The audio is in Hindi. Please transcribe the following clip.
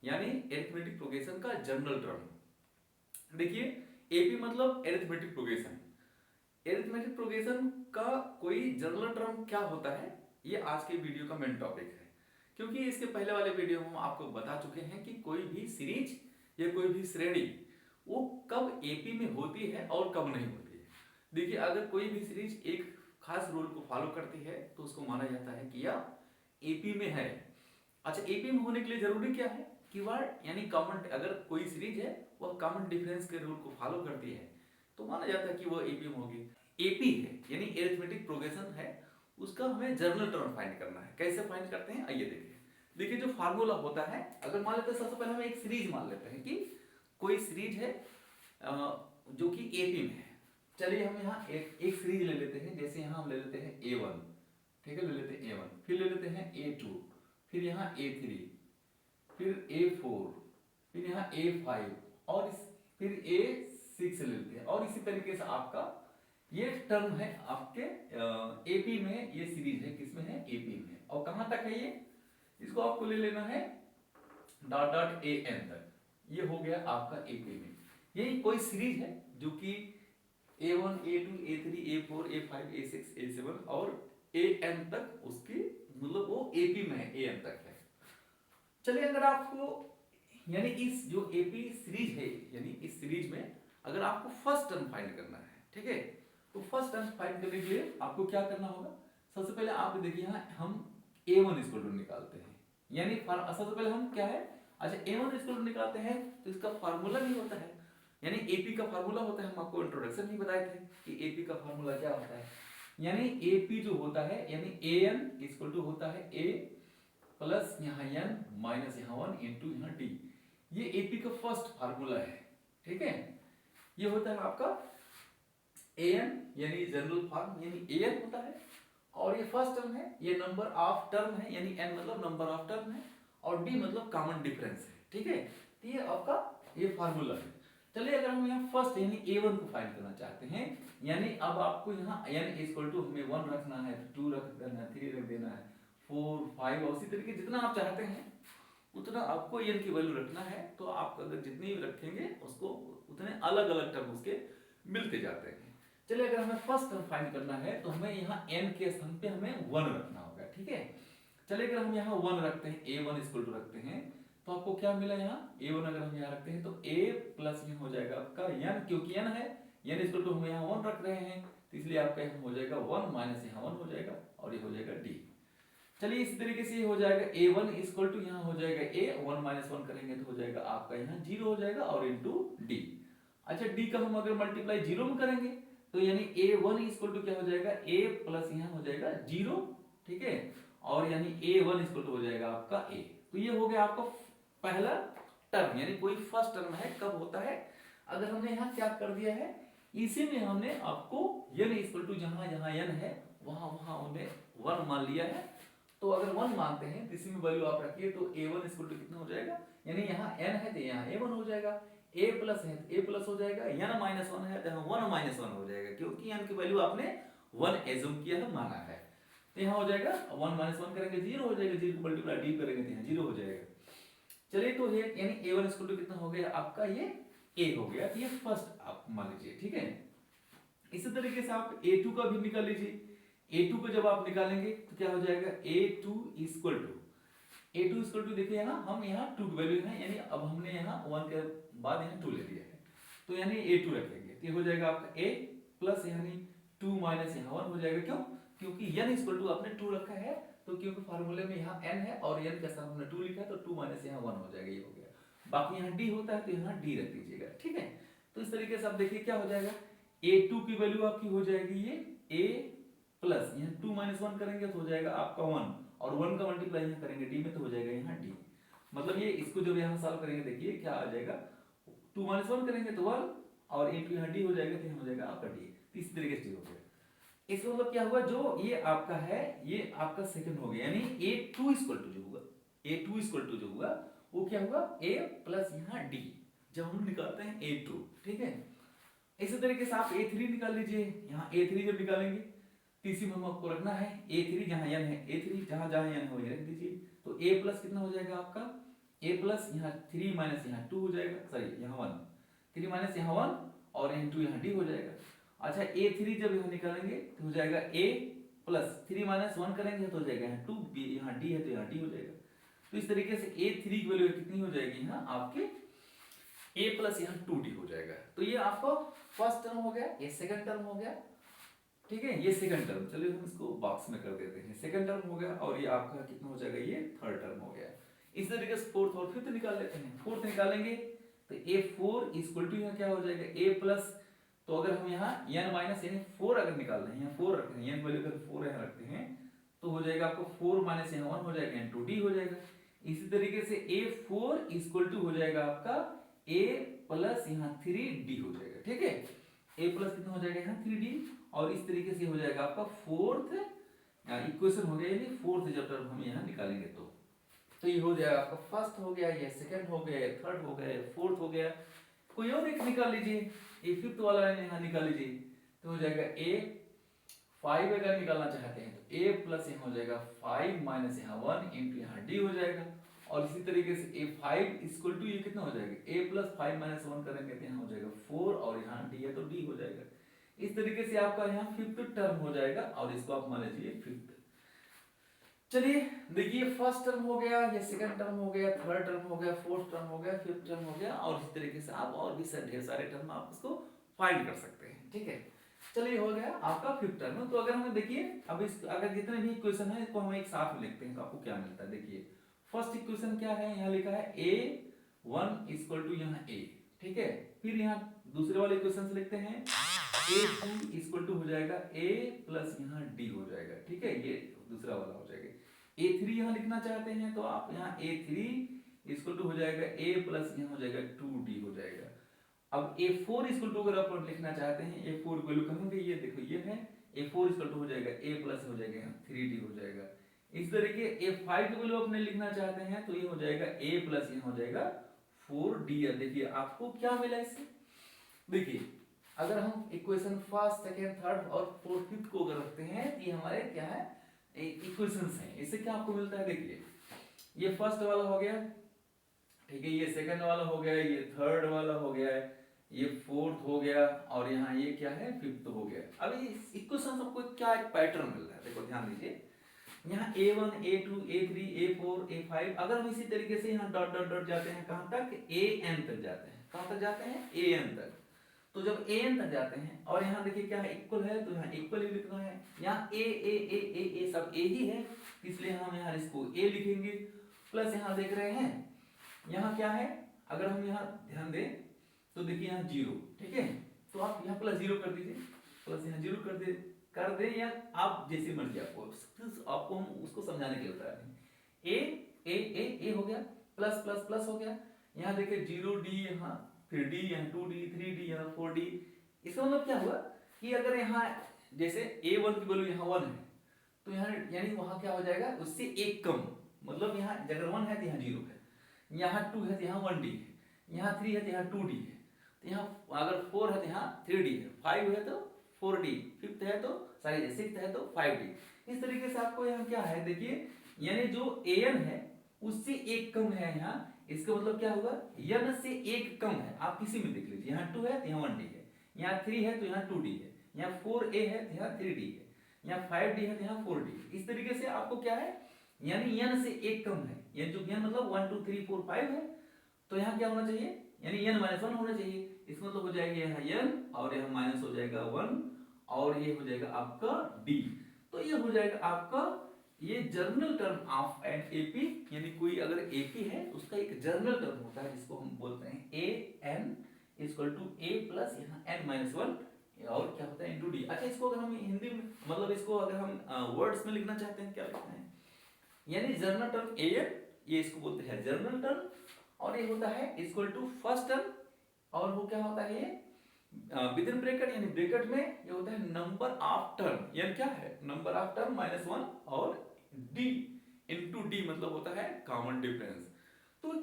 यानी एरिथमेटिक प्रोग्रेशन का जनरल टर्म। देखिए एपी मतलब एरिथमेटिक प्रोग्रेशन। एरिथमेटिक प्रोग्रेशन का कोई जनरल टर्म क्या होता है, ये आज के वीडियो का मेन टॉपिक है। क्योंकि इसके पहले वाले वीडियो में हम आपको बता चुके हैं कि कोई भी सीरीज या कोई भी श्रेणी वो कब एपी में होती है और कब नहीं होती है। देखिए अगर कोई भी सीरीज एक खास रूल को फॉलो करती है तो उसको माना जाता है कि यह एपी में है। अच्छा, एपी में होने के लिए जरूरी क्या है, कीवर्ड यानी कॉमन। अगर कोई सीरीज है वह कॉमन डिफरेंस के रूल को फॉलो करती है तो माना जाता है कि वह एपी में होगी। एपी है यानी एरिथमेटिक प्रोग्रेशन है, उसका हमें जर्नल टर्म फाइंड करना है। कैसे फाइंड करते हैं आइए देखिए। देखिए जो फार्मूला होता है, अगर मान लेते हैं सबसे पहले हम एक सीरीज मान लेते हैं कि कोई सीरीज है जो कि एपी में है। चलिए हम यहाँ एक सीरीज ले लेते हैं, जैसे यहाँ हम ले लेते हैं A1, ठीक है, ले लेते हैं A1, फिर ले लेते हैं A2, फिर यहाँ A3, फिर A4, फिर यहाँ A5 और फिर A6 ले लेते हैं। और इसी तरीके से आपका ये टर्म है आपके एपी में, ये सीरीज है किसमें है, एपी में। और कहां तक है ये, इसको आपको ले लेना है डॉट डॉट ए एन तक। ये हो गया आपका एपी में। यही कोई सीरीज है जो कि A1, A2, A3, A4, A5, A6, A7 और AN तक उसकी मतलब वो एपी में है, AN तक है। चलिए अगर आपको यानी इस जो एपी सीरीज है यानी इस सीरीज में अगर आपको फर्स्ट टर्म फाइंड करना है, ठीक है, तो फर्स्ट टर्म फाइंड करने के लिए आपको क्या करना होगा। सबसे पहले आप देखिए यहाँ हम A1 इक्वल टू निकालते हैं, यानी सबसे पहले हम क्या है, अच्छा A1 इक्वल टू निकालते हैं तो इसका फार्मूला भी होता है, यानी एपी का फार्मूला होता है। हम आपको इंट्रोडक्शन भी बताए थे कि एपी का फार्मूला क्या होता है। यानी एपी जो होता है यानी AN इक्वल टू होता है A प्लस यहाँ n माइनस यहाँ 1 इंटू यहाँ d। ये एपी का फर्स्ट फार्मूला है, ठीक है। ये होता है आपका an यानी जनरल फॉर्म यानी an होता है, और ये फर्स्ट टर्म है, ये नंबर ऑफ टर्म है यानी n मतलब नंबर ऑफ टर्म है, और d मतलब कॉमन डिफरेंस है, ठीक है। तो ये आपका ये फार्मूला है। चलिए अगर हम यहाँ फर्स्ट यानी A1 को फाइंड करना चाहते हैं, यानी अब आपको यहाँ n इक्वल टू हमें 1 रखना है, 2 रख देना है, 3 रख देना है, 4, 5 और इसी तरीके जितना आप चाहते हैं उतना आपको n की वैल्यू रखना है। तो आप अगर जितनी भी रखेंगे उसको उतने अलग अलग टर्म उसके मिलते जाते हैं। चलिए अगर हमें फर्स्ट टर्म फाइंड करना है तो हमें यहाँ n के स्थान पे हमें 1 रखना होगा, ठीक है। चलिए अगर हम यहाँ 1 रखते हैं, A1 इक्वल टू रखते हैं तो आपको क्या मिला, यहाँ A1 अगर हम यहाँ रखते हैं तो A प्लस यहाँ हो जाएगा आपका n, क्योंकि n है, n इक्वल टू हम यहाँ 1 रख रहे हैं तो इसलिए आपका यहाँ हो जाएगा 1 माइनस यहाँ 1 हो जाएगा और ये हो जाएगा d। चलिए इस तरीके से ये हो जाएगा A1 इक्वल टू यहाँ हो जाएगा A, 1 माइनस 1 करेंगे तो हो जाएगा आपका यहाँ 0 हो जाएगा और इंटू d। अच्छा d का हम अगर मल्टीप्लाई 0 में करेंगे तो यानी A1 इक्वल टू क्या हो जाएगा A प्लस यहाँ हो जाएगा 0, ठीक है, और यानी A1 इक्वल टू हो जाएगा आपका A। तो ये हो गया आपका पहला टर्म, यानी कोई फर्स्ट टर्म है कब होता है, अगर हमने यहाँ क्या कर दिया है, इसी में हमने आपको n इक्वल टू जहां जहां n है वहां वहां हमने 1 मान लिया है। तो अगर 1 मानते हैं तो इसी में वैल्यू आप रखिए तो A1 इक्वल टू कितना हो जाएगा, यानी यहाँ n है तो यहाँ A1 हो जाएगा, A प्लस है तो A प्लस हो जाएगा, n माइनस 1 है तो यहाँ 1 माइनस 1 हो जाएगा, क्योंकि n की वैल्यू आपने 1 एज्यूम किया है, माना है। तो यहाँ हो जाएगा 1 माइनस 1 करेंगे 0 हो जाएगा, 0 को मल्टीप्लाई d करेंगे तो यहाँ 0 हो जाएगा। चलिए तो ये यानी A1 इक्वल टू कितना हो गया आपका, ये A हो गया, ये फर्स्ट आप मान लीजिए, ठीक है। इसी तरीके से आप A2 का भी निकाल लीजिए। A2 को जब आप निकालेंगे तो क्या हो जाएगा, A2 इक्वल टू देखिए यहाँ हम यहाँ 2 की वैल्यू है, यानी अब हमने यहाँ 1 के बाद यहाँ 2 ले लिया है तो यानी A2 रखेंगे तो ये हो जाएगा आपका A प्लस यानी 2 माइनस यहाँ 1 हो जाएगा, क्यों, क्योंकि n इक्वल टू आपने 2 रखा है तो क्योंकि फार्मूले में यहाँ n है और n के साथ हमने 2 लिखा है तो 2 माइनस यहाँ 1 हो जाएगा, ये हो गया। बाकी यहाँ d होता है तो यहाँ d रख दीजिएगा, ठीक है। तो इस तरीके से आप देखिए क्या हो जाएगा, A2 की वैल्यू आपकी हो जाएगी ये A प्लस यहाँ 2 माइनस 1 करेंगे तो हो जाएगा आपका 1, और 1 का मल्टीप्लाई यहाँ करेंगे d में तो हो जाएगा यहाँ d। मतलब ये इसको जब यहाँ सॉल्व करेंगे देखिए क्या आ जाएगा, 2 माइनस 1 करेंगे तो 1 और इंटू यहाँ d हो जाएगा तो यहाँ हो जाएगा आपका d। तो इस तरीके से हो गया। इसका मतलब क्या हुआ, जो ये आपका है ये आपका सेकंड हो गया, यानी A2 इक्वल टू जो होगा, A2 इक्वल टू जो होगा वो क्या होगा A प्लस यहाँ d, जब हम निकालते हैं A2, ठीक है। इसी तरीके से आप A3 निकाल लीजिए, यहाँ A3 जब निकालेंगे तो इसी में आपको रखना है A3 जहां n है A3, जहां जहां n है वहीं रख दीजिए। तो A प्लस कितना हो जाएगा आपका ए प्लस यहाँ 3 माइनस यहाँ 2 हो जाएगा, सॉरी यहाँ 1, 3 माइनस यहाँ 1 और यहाँ 2 यहाँ डी हो जाएगा। अच्छा A3 जब यहाँ निकालेंगे तो हो जाएगा A प्लस 3 माइनस 1 करेंगे तो हो जाएगा यहाँ 2, B यहाँ D है तो यहाँ D हो जाएगा। तो इस तरीके से A3 की वैल्यू कितनी हो जाएगी यहाँ आपके A प्लस यहाँ 2D हो जाएगा। तो ये आपका फर्स्ट टर्म हो गया, ये सेकंड टर्म हो गया, ठीक है, ये सेकंड टर्म। चलिए हम इसको बॉक्स में कर देते हैं, सेकंड टर्म हो गया और ये आपका कितना हो जाएगा, ये थर्ड टर्म हो गया। इस तरीके से फोर्थ और फिफ्थ निकाल लेते हैं। फोर्थ निकालेंगे तो A4 इक्वल टू यहाँ क्या हो जाएगा A प्लस, तो अगर हम यहाँ n माइनस यानी 4 अगर निकाल रहे हैं, यहाँ 4 रखते हैं, n वैल्यू अगर 4 यहाँ रखते हैं तो हो जाएगा आपको 4 माइनस यहाँ 1 हो जाएगा, यहाँ 2D हो जाएगा। इसी तरीके से A4 इक्वल टू हो जाएगा आपका A प्लस यहाँ 3D हो जाएगा, ठीक है। A प्लस कितना हो जाएगा यहाँ 3D, और इस तरीके से हो जाएगा आपका फोर्थ इक्वेशन हो गया, यानी फोर्थ जब टर्म हम यहाँ निकालेंगे तो ये हो जाएगा आपका फर्स्ट हो गया, ये सेकंड हो गया, थर्ड हो गया, फोर्थ हो गया। कोई और एक निकाल लीजिए, ये फिफ्थ वाला यहाँ निकाल लीजिए तो हो जाएगा A5 अगर निकालना चाहते हैं तो A प्लस यहाँ हो जाएगा 5 माइनस यहाँ 1 इंटू यहाँ D हो जाएगा। और इसी तरीके से A5 इक्वल टू ये कितना हो जाएगा A प्लस 5 माइनस 1 करेंगे तो यहाँ हो जाएगा 4 और यहाँ D है तो D हो जाएगा। इस तरीके से आपका यहाँ फिफ्थ टर्म हो जाएगा और इसको आप मान लीजिए फिफ्थ। चलिए देखिए, फर्स्ट टर्म हो गया, ये सेकंड टर्म हो गया, थर्ड टर्म हो गया, फोर्थ टर्म हो गया, फिफ्थ टर्म हो गया, और इस तरीके से आप और भी ढेर सारे टर्म आप इसको फाइंड कर सकते हैं, ठीक है। चलिए हो गया आपका फिफ्थ टर्म। तो अगर हमें देखिए अब इस अगर जितने भी इक्वेशन है इसको हम एक साथ में लिखते हैं तो आपको क्या मिलता है। देखिए फर्स्ट इक्वेशन क्या है, यहाँ लिखा है A1 इक्वल टू यहाँ A, ठीक है। फिर यहाँ दूसरे वाले इक्वेशन से लिखते हैं A2 इक्वल टू हो जाएगा A प्लस यहाँ D हो जाएगा, ठीक है, ये दूसरा वाला हो जाएगा। A3 यहाँ लिखना चाहते हैं तो आप यहाँ A3 इक्वल टू हो जाएगा A प्लस यहाँ हो जाएगा 2D हो जाएगा। अब A4 इक्वल टू अगर आप लिखना चाहते हैं, A4 की वैल्यू कहाँ गई, ये देखो ये है, A4 इक्वल टू हो जाएगा A प्लस हो जाएगा यहाँ 3D हो जाएगा। इस तरीके A5 की वैल्यू अपने लिखना चाहते हैं तो ये हो जाएगा A प्लस यहाँ हो जाएगा 4D। देखिए आपको क्या मिला इससे, देखिए अगर हम इक्वेशन फर्स्ट सेकेंड थर्ड और फोर्थ फिफ्थ को अगर रखते हैं तो ये हमारे क्या है इक्वेशंस हैं। इससे क्या आपको मिलता है, देखिए ये फर्स्ट वाला हो गया, ठीक है, ये सेकंड वाला हो गया, ये थर्ड वाला हो गया, ये फोर्थ हो गया, और यहाँ ये क्या है फिफ्थ हो गया। अभी इस इक्वेशन सबको क्या एक पैटर्न मिल रहा है, देखो ध्यान दीजिए, यहाँ A1 A2 A3 A4 A5, अगर हम इसी तरीके से यहाँ डॉट डॉट डॉट जाते हैं कहाँ तक, AN तक जाते हैं, कहाँ तक जाते हैं AN तक। तो जब AN तक जाते हैं और यहाँ देखिए क्या है इक्वल है तो यहाँ इक्वल ही लिखना है, यहाँ A सब A ही है इसलिए हम यहाँ इसको A लिखेंगे। प्लस यहाँ देख रहे हैं यहाँ क्या है, अगर हम यहाँ ध्यान दें तो देखिए यहाँ 0, ठीक है, तो आप यहाँ प्लस 0 कर दीजिए, प्लस यहाँ 0 कर दे या आप जैसे मर्जी आपको हम उसको समझाने के लिए बता रहे हैं। A हो गया, प्लस प्लस प्लस हो गया, यहाँ देखिए 0D, यहाँ फिर D, यहाँ 2D 3D यहाँ 4D। इसका मतलब क्या हुआ कि अगर यहाँ जैसे A1 की वैल्यू यहाँ 1 है तो यहाँ यानी वहाँ क्या हो जाएगा उससे एक कम, मतलब यहाँ अगर 1 है तो यहाँ 0 है, यहाँ 2 है तो यहाँ 1D है, यहाँ 3 है तो यहाँ 2D है, तो यहाँ अगर 4 है तो यहाँ 3D है, 5 है तो 4D, फिफ्थ है तो सॉरी सिक्स्थ है तो 5D। इस तरीके से आपको यहाँ क्या है देखिए, यानी जो AN है उससे एक कम है यहाँ, इसका मतलब क्या होगा n से एक कम है, आप किसी में देख लीजिए, यहाँ 2 है तो यहाँ 1D है, यहाँ 3 है तो यहाँ 2D है, यहाँ 4A है तो यहाँ 3D है, यहाँ 5D है तो यहाँ 4D है। इस तरीके से आपको क्या है यानी n से एक कम है, यानी जो n मतलब 1 2 3 4 5 है तो यहाँ क्या होना चाहिए यानी n माइनस 1 होना चाहिए। इसका मतलब हो जाएगा यहाँ n और यहाँ माइनस हो जाएगा 1 और ये हो जाएगा आपका D। तो ये हो जाएगा आपका ये journal term of an AP, यानी कोई अगर एपी है उसका एक जर्नल टर्म होता है जिसको हम बोलते हैं AN equal to A plus यहाँ n माइनस 1 और क्या होता है इंटू D। अच्छा इसको अगर हम हिंदी में मतलब इसको अगर हम वर्ड्स में लिखना चाहते हैं क्या लिखते हैं, यानी जर्नल टर्म AN ये इसको बोलते हैं जर्नल टर्म, और ये होता है इक्वल टू फर्स्ट टर्म, और वो क्या होता है ये विद इन ब्रैकेट यानी ब्रैकेट में ये होता है नंबर ऑफ टर्म, यानी क्या है नंबर ऑफ टर्म माइनस 1 और D इंटू D मतलब होता है कॉमन डिफरेंस। तो